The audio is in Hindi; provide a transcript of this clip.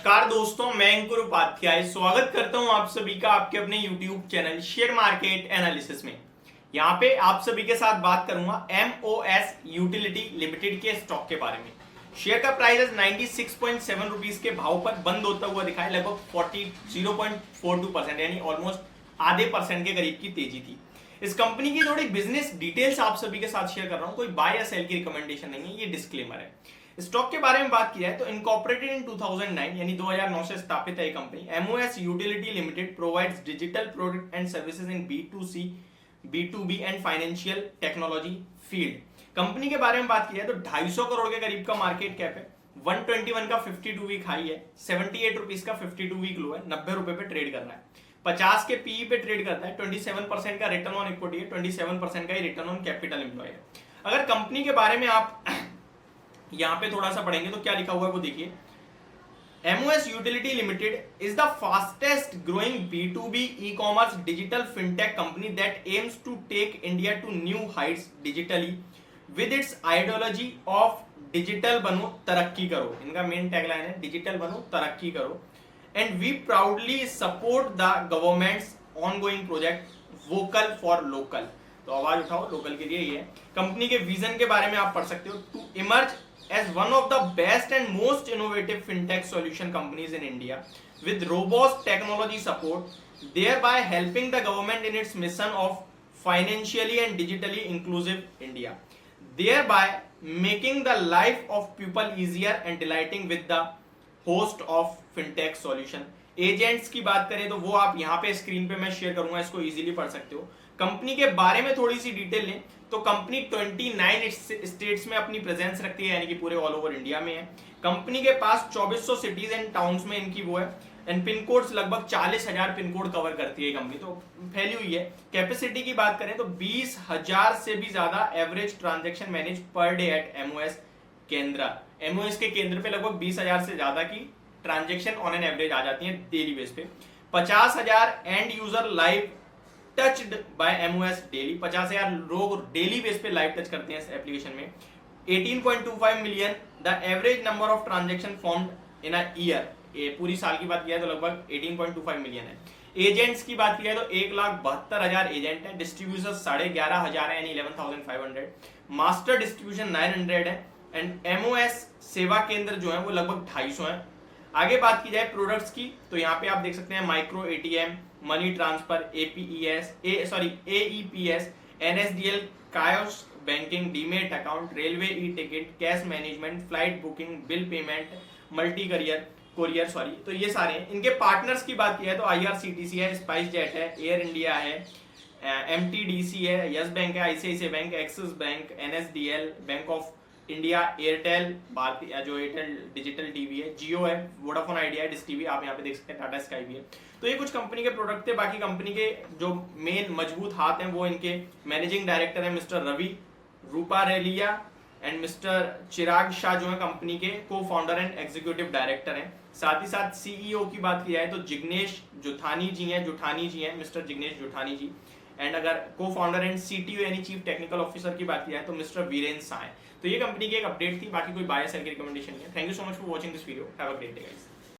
नमस्कार दोस्तों, मैं अंकुर उपाध्याय स्वागत करता हूं आप सभी का आपके अपने YouTube channel share market analysis में। यहां पे आप सभी के साथ बात करूंगा MOS यूटिलिटी लिमिटेड के स्टॉक के बारे में। शेयर का प्राइस 96.7 रुपीज के भाव पर बंद होता हुआ दिखा है। लगभग 0.42% यानी ऑलमोस्ट आधे परसेंट के करीब की तेजी थी। इस कंपनी की थोड़ी बिजनेस डिटेल्स आप सभी के साथ शेयर कर रहा हूं। कोई बाय या सेल की रिकमेंडेशन नहीं है, ये डिस्क्लेमर है। स्टॉक के बारे में बात की जाए तो इनकॉर्पोरेटेड इन 2009 यानी 2009 से स्थापित है company. MOS utility limited provides digital product and services in B2C, B2B and financial technology field. Company के बारे में बात की जाए तो 250 करोड़ के करीब का मार्केट कैप है। 121 का 52 वीक हाई है, 78 रुपीज का 52 वीक लो है, 90 रुपए पे ट्रेड कर रहा है। 50 के पीई पे ट्रेड करता है। 27% का रिटर्न ऑन इक्विटी है, 27% का ही रिटर्न ऑन कैपिटल एम्प्लॉय है। अगर कंपनी के बारे में आप यहां पे थोड़ा सा पढ़ेंगे तो क्या लिखा हुआ है वो देखिए। MOS Utility Limited is the fastest growing B2B e-commerce digital fintech company that aims to take India to new heights digitally with its ideology of digital बनो तरक्की करो। इनका मेन टैगलाइन है डिजिटल बनो तरक्की करो। And we proudly support the government's ongoing project Vocal for Local। तो आवाज उठाओ लोकल के लिए। ये है कंपनी के विजन के बारे में आप पढ़ सकते हो। To emerge as one of the best and most innovative fintech solution companies in India with robust technology support, thereby helping the government in its mission of financially and digitally inclusive India, thereby making the life of people easier and delighting with the host of fintech solution। Agents की बात करें तो वो आप यहाँ पे स्क्रीन पे मैं शेयर करूंगा, इसको इजीली पढ़ सकते हो। कंपनी के बारे में थोड़ी सी डिटेल लें तो कंपनी 29 स्टेट्स में अपनी प्रेजेंस रखती है, यानी कि पूरे ऑल ओवर इंडिया में है। कंपनी के पास 2400 सिटीज एंड टाउन्स में इनकी वो है एंड पिन कोड्स लगभग 40,000 पिन कोड कवर करती है कंपनी, तो फैली हुई है। कैपेसिटी की बात करें तो 20,000 से भी ज्यादा average transaction manage per day at MOS केंद्र। MOS के केंद्र पे लगभग 20,000 से ज्यादा की ट्रांजेक्शन ऑन एन एवरेज आ जाती है डेली बेस पे। 50,000 and user live touched bye MOS daily. 50,000 लोग डेली बेस पे लाइव टच करते हैं इस एप्लीकेशन में। 18.25 million the average number of transaction formed in a year. ये पूरी साल की बात किया तो लगभग 18.25 मिलियन है। एजेंट्स की बात किया तो 1,72,000 एजेंट है। डिस्ट्रीब्यूटर 11,500 है यानी 11,500। मास्टर डिस्ट्रीब्यूशन 900 है एंड MOS सेवा केंद्र जो है वो लगभग 250 है। आगे बात की जाए प्रोडक्ट्स की तो यहाँ पे आप देख सकते हैं micro ATM, money transfer, AEPS, NSDL, kiosk banking, demat account, railway e ticket, cash management, flight booking, bill payment, multi courier तो ये सारे हैं। इनके पार्टनर्स की बात की है तो IRCTC है, स्पाइस जेट है, एयर इंडिया है, MTDC है, यस बैंक है, ICICI bank, axis bank, NSDL, bank of India, Airtel, भारतीय जो एयरटेल डिजिटल टीवी है, जियो है, वोडाफोन आइडिया है, डिश टीवी आप यहाँ पे देख सकते हैं, टाटा स्काई भी है। तो ये कुछ कंपनी के प्रोडक्ट थे। बाकी कंपनी के जो मेन मजबूत हाथ हैं वो इनके मैनेजिंग डायरेक्टर है mister Ravi Ruparelia and mister Chirag Shah जो है कंपनी के को फाउंडर एंड एग्जीक्यूटिव डायरेक्टर हैं। साथ ही साथ CEO की बात की जाए तो जिग्नेश जुठानी जी हैं, मिस्टर जिग्नेश जुठानी जी। एंड अगर को फाउंडर एंड CTO यानी चीफ टेक्निकल ऑफिसर की बात की जाए तो मिस्टर वीरेंद्र शाह है। तो ये कंपनी की एक अपडेट थी, बाकी कोई बाय सेल की रिकमेंडेशन नहीं है। Thank you so much for watching this video. Have a great day guys.